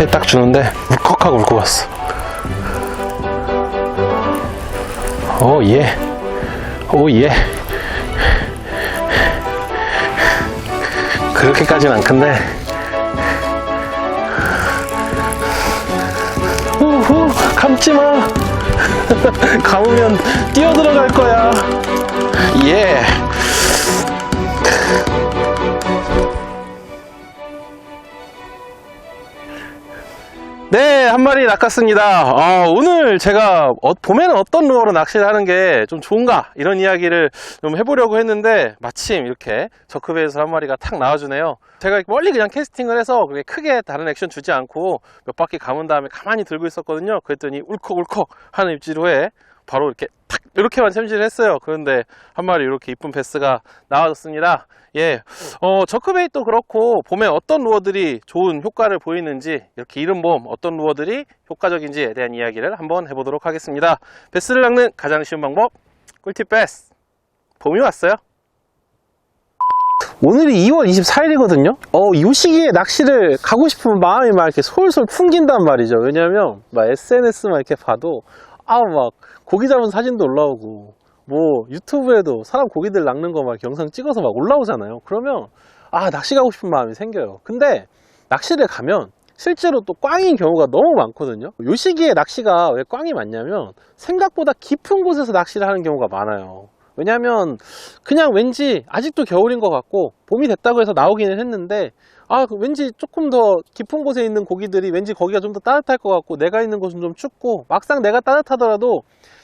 밑에 딱 주는데 울컥하고 울고 갔어. 오예, 오예. 그렇게까지는 안 큰데. 우후, 감지마. 감으면 뛰어 들어갈 거야. 예. 네, 한 마리 낚았습니다. 오늘 제가 봄에는 어떤 루어로 낚시를 하는 게 좀 좋은가, 이런 이야기를 좀 해보려고 했는데 마침 이렇게 저크배에서 한 마리가 탁 나와주네요. 제가 멀리 그냥 캐스팅을 해서 그렇게 크게 다른 액션 주지 않고 몇 바퀴 감은 다음에 가만히 들고 있었거든요. 그랬더니 울컥울컥 하는 입질후에 바로 이렇게 탁 이렇게만 챔질을 했어요. 그런데 한 마리 이렇게 이쁜 베스가 나와줬습니다. 예, 저크베이도 그렇고 봄에 어떤 루어들이 좋은 효과를 보이는지, 이렇게 이른 봄 어떤 루어들이 효과적인지에 대한 이야기를 한번 해보도록 하겠습니다. 베스를 낚는 가장 쉬운 방법, 꿀팁 베스. 봄이 왔어요. 오늘이 2월 24일이거든요 이 시기에 낚시를 가고 싶은 마음이 막 이렇게 솔솔 풍긴단 말이죠. 왜냐면 막 SNS만 이렇게 봐도 막 고기 잡은 사진도 올라오고, 뭐 유튜브에도 사람 고기들 낚는 거 막 영상 찍어서 막 올라오잖아요. 그러면 낚시 가고 싶은 마음이 생겨요. 근데 낚시를 가면 실제로 또 꽝인 경우가 너무 많거든요. 요 시기에 낚시가 왜 꽝이 많냐면 생각보다 깊은 곳에서 낚시를 하는 경우가 많아요. 왜냐면 그냥 왠지 아직도 겨울인 것 같고 봄이 됐다고 해서 나오기는 했는데 왠지 조금 더 깊은 곳에 있는 고기들이 왠지 거기가 좀 더 따뜻할 것 같고 내가 있는 곳은 좀 춥고, 막상 내가 따뜻하더라도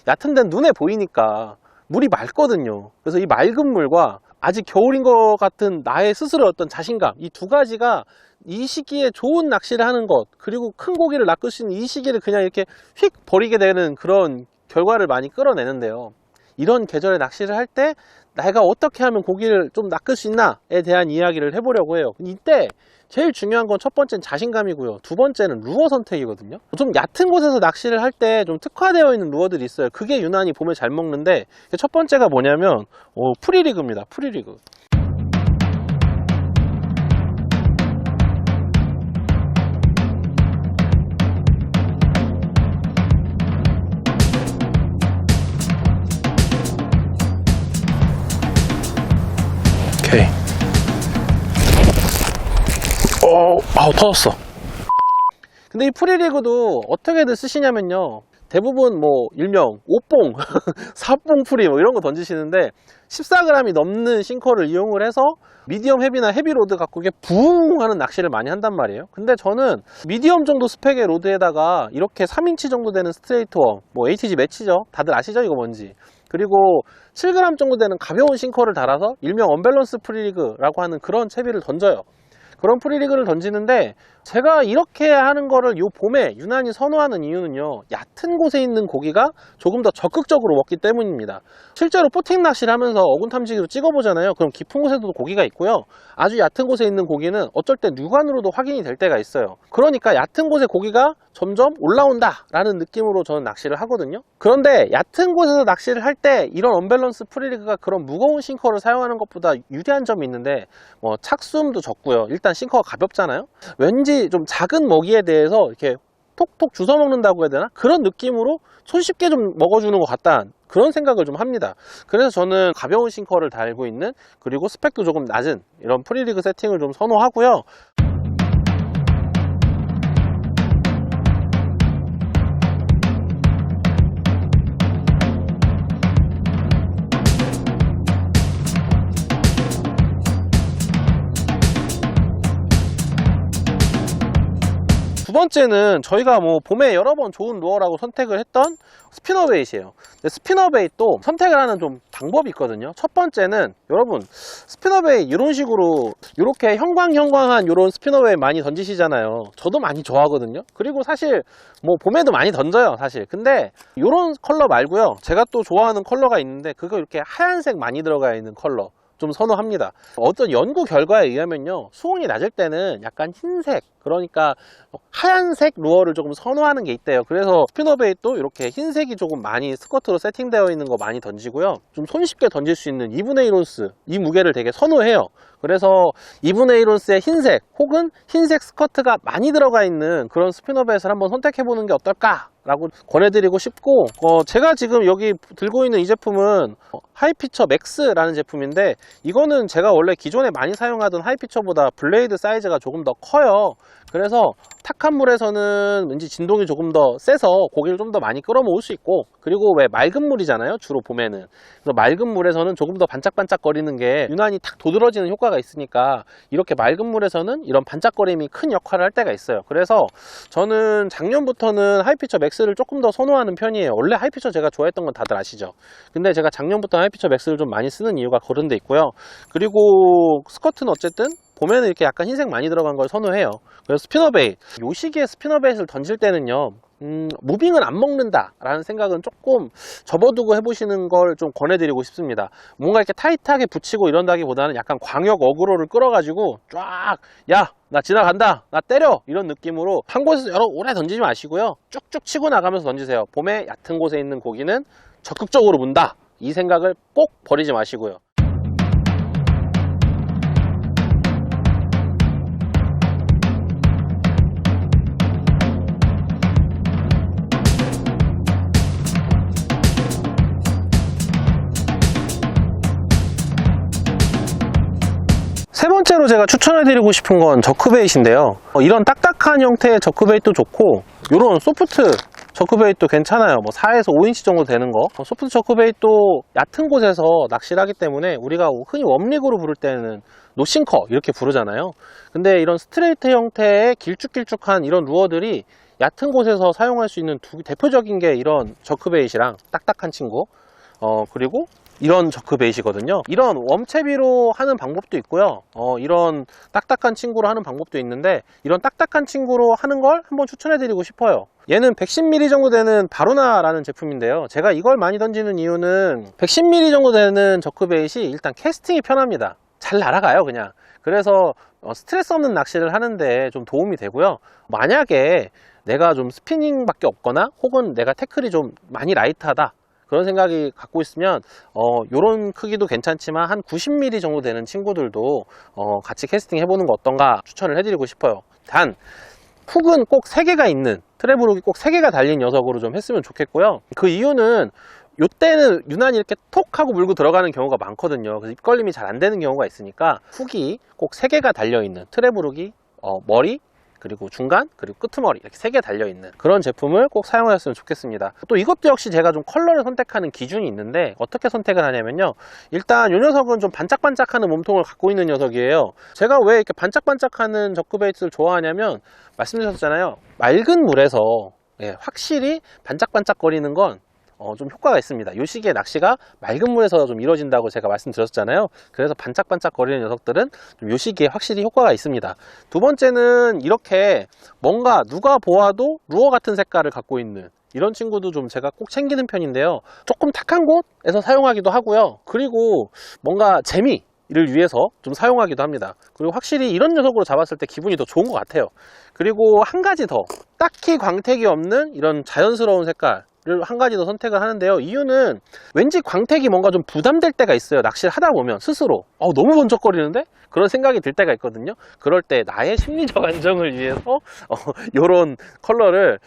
얕은 데는 눈에 보이니까 물이 맑거든요. 그래서 이 맑은 물과 아직 겨울인 것 같은 나의 스스로 어떤 자신감, 이 두 가지가 이 시기에 좋은 낚시를 하는 것, 그리고 큰 고기를 낚을 수 있는 이 시기를 그냥 이렇게 휙 버리게 되는 그런 결과를 많이 끌어내는데요. 이런 계절에 낚시를 할 때 내가 어떻게 하면 고기를 좀 낚을 수 있나에 대한 이야기를 해보려고 해요. 이때 제일 중요한 건 첫 번째는 자신감이고요. 두 번째는 루어 선택이거든요. 좀 얕은 곳에서 낚시를 할 때 좀 특화되어 있는 루어들이 있어요. 그게 유난히 봄에 잘 먹는데, 첫 번째가 뭐냐면 프리리그입니다. 프리리그. 오케이. 터졌어. 근데 이 프리리그도 어떻게든 쓰시냐면요, 대부분 일명 5뽕, 4뽕 프리 이런 거 던지시는데 14g이 넘는 싱커를 이용을 해서 미디엄 헤비나 헤비 로드 갖고 이게 부웅 하는 낚시를 많이 한단 말이에요. 근데 저는 미디엄 정도 스펙의 로드에다가 이렇게 3인치 정도 되는 스트레이트 웜, ATG 매치죠. 다들 아시죠? 이거 뭔지. 그리고 7g 정도 되는 가벼운 싱커를 달아서 일명 언밸런스 프리리그라고 하는 그런 채비를 던져요. 그런 프리리그를 던지는데, 제가 이렇게 하는 거를 요 봄에 유난히 선호하는 이유는요, 얕은 곳에 있는 고기가 조금 더 적극적으로 먹기 때문입니다. 실제로 포팅 낚시를 하면서 어군 탐지기로 찍어보잖아요. 그럼 깊은 곳에도 고기가 있고요, 아주 얕은 곳에 있는 고기는 어쩔 때 육안으로도 확인이 될 때가 있어요. 그러니까 얕은 곳에 고기가 점점 올라온다 라는 느낌으로 저는 낚시를 하거든요. 그런데 얕은 곳에서 낚시를 할 때 이런 언밸런스 프리리그가 그런 무거운 싱커를 사용하는 것보다 유리한 점이 있는데, 착수음도 적고요. 일단 싱커가 가볍잖아요. 왠지 좀 작은 먹이에 대해서 이렇게 톡톡 주워 먹는다고 해야 되나? 그런 느낌으로 손쉽게 좀 먹어주는 것 같다, 그런 생각을 좀 합니다. 그래서 저는 가벼운 싱커를 달고 있는, 그리고 스펙도 조금 낮은 이런 프리리그 세팅을 좀 선호하고요. 두 번째는 저희가 봄에 여러 번 좋은 루어라고 선택을 했던 스피너베이트예요. 스피너베이트도 선택을 하는 좀 방법이 있거든요. 첫 번째는 여러분, 스피너베이트 이런 식으로 이렇게 형광한 이런 스피너베이트 많이 던지시잖아요. 저도 많이 좋아하거든요. 그리고 사실 봄에도 많이 던져요, 사실. 근데 이런 컬러 말고요, 제가 또 좋아하는 컬러가 있는데, 그거 이렇게 하얀색 많이 들어가 있는 컬러 좀 선호합니다. 어떤 연구 결과에 의하면요, 수온이 낮을 때는 약간 흰색, 그러니까 하얀색 루어를 조금 선호하는 게 있대요. 그래서 스피너베이트도 이렇게 흰색이 조금 많이 스커트로 세팅되어 있는 거 많이 던지고요, 좀 손쉽게 던질 수 있는 2분의 1온스 이 무게를 되게 선호해요. 그래서 2분의 1 온스의 흰색 혹은 흰색 스커트가 많이 들어가 있는 그런 스피너뱃을 한번 선택해 보는 게 어떨까 라고 권해드리고 싶고, 제가 지금 여기 들고 있는 이 제품은 하이피처 맥스라는 제품인데, 이거는 제가 원래 기존에 많이 사용하던 하이피처보다 블레이드 사이즈가 조금 더 커요. 그래서 탁한 물에서는 왠지 진동이 조금 더 세서 고기를 좀 더 많이 끌어모을 수 있고, 그리고 왜 맑은 물이잖아요, 주로 봄에는. 그래서 맑은 물에서는 조금 더 반짝반짝 거리는 게 유난히 탁 도드러지는 효과가 있으니까, 이렇게 맑은 물에서는 이런 반짝거림이 큰 역할을 할 때가 있어요. 그래서 저는 작년부터는 하이피처 맥스를 조금 더 선호하는 편이에요. 원래 하이피처 제가 좋아했던 건 다들 아시죠? 근데 제가 작년부터 하이피처 맥스를 좀 많이 쓰는 이유가 그런 데 있고요. 그리고 스커트는 어쨌든 봄에는 이렇게 약간 흰색 많이 들어간 걸 선호해요. 그래서 스피너베이트, 요 시기에 스피너베이트를 던질 때는요, 무빙을 안 먹는다 라는 생각은 조금 접어두고 해보시는 걸 좀 권해드리고 싶습니다. 뭔가 이렇게 타이트하게 붙이고 이런다기보다는 약간 광역 어그로를 끌어가지고 쫙, 야, 나 지나간다, 나 때려, 이런 느낌으로 한 곳에서 여러 오래 던지지 마시고요, 쭉쭉 치고 나가면서 던지세요. 봄에 얕은 곳에 있는 고기는 적극적으로 문다, 이 생각을 꼭 버리지 마시고요. 세 번째로 제가 추천해드리고 싶은 건 저크베이트인데요. 이런 딱딱한 형태의 저크베이트도 좋고, 이런 소프트 저크베이트도 괜찮아요. 뭐 4에서 5인치 정도 되는 거. 소프트 저크베이트도 얕은 곳에서 낚시를 하기 때문에 우리가 흔히 웜릭으로 부를 때는 노싱커 이렇게 부르잖아요. 근데 이런 스트레이트 형태의 길쭉길쭉한 이런 루어들이 얕은 곳에서 사용할 수 있는 대표적인 게 이런 저크베이트랑 딱딱한 친구, 그리고 이런 저크베이트거든요. 이런 웜채비로 하는 방법도 있고요, 이런 딱딱한 친구로 하는 방법도 있는데, 이런 딱딱한 친구로 하는 걸 한번 추천해 드리고 싶어요. 얘는 110mm 정도 되는 바로나라는 제품인데요, 제가 이걸 많이 던지는 이유는 110mm 정도 되는 저크베이트이 일단 캐스팅이 편합니다. 잘 날아가요 그냥. 그래서 스트레스 없는 낚시를 하는데 좀 도움이 되고요. 만약에 내가 좀 스피닝 밖에 없거나 혹은 내가 태클이 좀 많이 라이트하다 그런 생각이 갖고 있으면 요런 크기도 괜찮지만 한 90mm 정도 되는 친구들도 같이 캐스팅 해보는 거 어떤가 추천을 해드리고 싶어요. 단 훅은 꼭 3개가 있는, 트래블 훅이 꼭 3개가 달린 녀석으로 좀 했으면 좋겠고요. 그 이유는 요때는 유난히 이렇게 톡 하고 물고 들어가는 경우가 많거든요. 그래서 입걸림이 잘 안 되는 경우가 있으니까 훅이 꼭 3개가 달려있는, 트래블 훅이 머리, 그리고 중간, 그리고 끄트머리 이렇게 3개 달려있는 그런 제품을 꼭 사용하셨으면 좋겠습니다. 또 이것도 역시 제가 좀 컬러를 선택하는 기준이 있는데, 어떻게 선택을 하냐면요, 일단 이 녀석은 좀 반짝반짝하는 몸통을 갖고 있는 녀석이에요. 제가 왜 이렇게 반짝반짝하는 저크베이트를 좋아하냐면, 말씀드렸잖아요, 맑은 물에서 확실히 반짝반짝거리는 건 좀 효과가 있습니다. 이 시기에 낚시가 맑은 물에서 좀 이루어진다고 제가 말씀드렸잖아요. 그래서 반짝반짝거리는 녀석들은 좀 이 시기에 확실히 효과가 있습니다. 두 번째는 이렇게 뭔가 누가 보아도 루어 같은 색깔을 갖고 있는 이런 친구도 좀 제가 꼭 챙기는 편인데요, 조금 탁한 곳에서 사용하기도 하고요, 그리고 뭔가 재미를 위해서 좀 사용하기도 합니다. 그리고 확실히 이런 녀석으로 잡았을 때 기분이 더 좋은 것 같아요. 그리고 한 가지 더, 딱히 광택이 없는 이런 자연스러운 색깔 한 가지 더 선택을 하는데요, 이유는 왠지 광택이 뭔가 좀 부담될 때가 있어요. 낚시를 하다 보면 스스로 너무 번쩍거리는데? 그런 생각이 들 때가 있거든요. 그럴 때 나의 심리적 안정을 위해서 요런 컬러를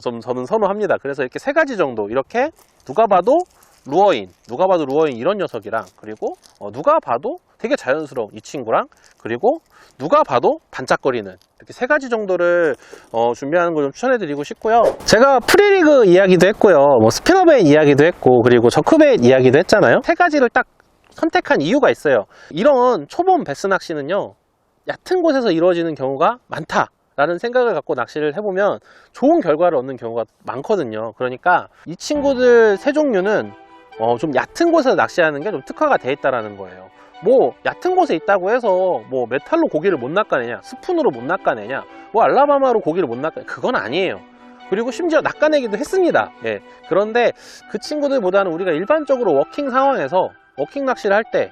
저는 선호합니다. 그래서 이렇게 3가지 정도, 이렇게 누가 봐도 루어인 이런 녀석이랑, 그리고 누가 봐도 되게 자연스러운 이 친구랑, 그리고 누가 봐도 반짝거리는, 이렇게 3가지 정도를 준비하는 걸 좀 추천해 드리고 싶고요. 제가 프리리그 이야기도 했고요, 뭐 스피너베이트 이야기도 했고, 그리고 저크베이트 이야기도 했잖아요. 3가지를 딱 선택한 이유가 있어요. 이런 초봄 베스 낚시는요, 얕은 곳에서 이루어지는 경우가 많다 라는 생각을 갖고 낚시를 해보면 좋은 결과를 얻는 경우가 많거든요. 그러니까 이 친구들 3종류는 좀 얕은 곳에서 낚시하는 게 좀 특화가 돼 있다라는 거예요. 뭐 얕은 곳에 있다고 해서 뭐 메탈로 고기를 못 낚아내냐, 스푼으로 못 낚아내냐, 뭐 알라바마로 고기를 못 낚아내냐, 그건 아니에요. 그리고 심지어 낚아내기도 했습니다. 그런데 그 친구들보다는 우리가 일반적으로 워킹 상황에서 워킹 낚시를 할 때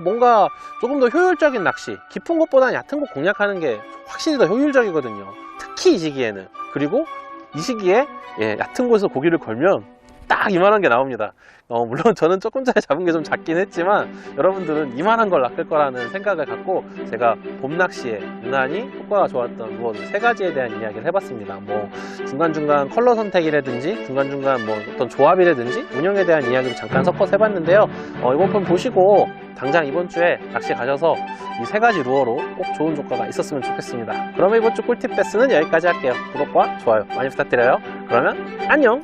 뭔가 조금 더 효율적인 낚시, 깊은 곳보다는 얕은 곳 공략하는 게 확실히 더 효율적이거든요. 특히 이 시기에는. 그리고 이 시기에 얕은 곳에서 고기를 걸면 딱 이만한 게 나옵니다. 물론 저는 조금 전에 잡은 게 좀 작긴 했지만 여러분들은 이만한 걸 낚을 거라는 생각을 갖고 제가 봄낚시에 유난히 효과가 좋았던 무엇 3가지에 대한 이야기를 해봤습니다. 뭐 중간중간 컬러 선택이라든지 중간중간 뭐 어떤 조합이라든지 운영에 대한 이야기를 잠깐 섞어서 해봤는데요. 이번 편 보시고 당장 이번 주에 낚시 가셔서 이 3가지 루어로 꼭 좋은 조과가 있었으면 좋겠습니다. 그러면 이번 주 꿀팁 베스는 여기까지 할게요. 구독과 좋아요 많이 부탁드려요. 그러면 안녕!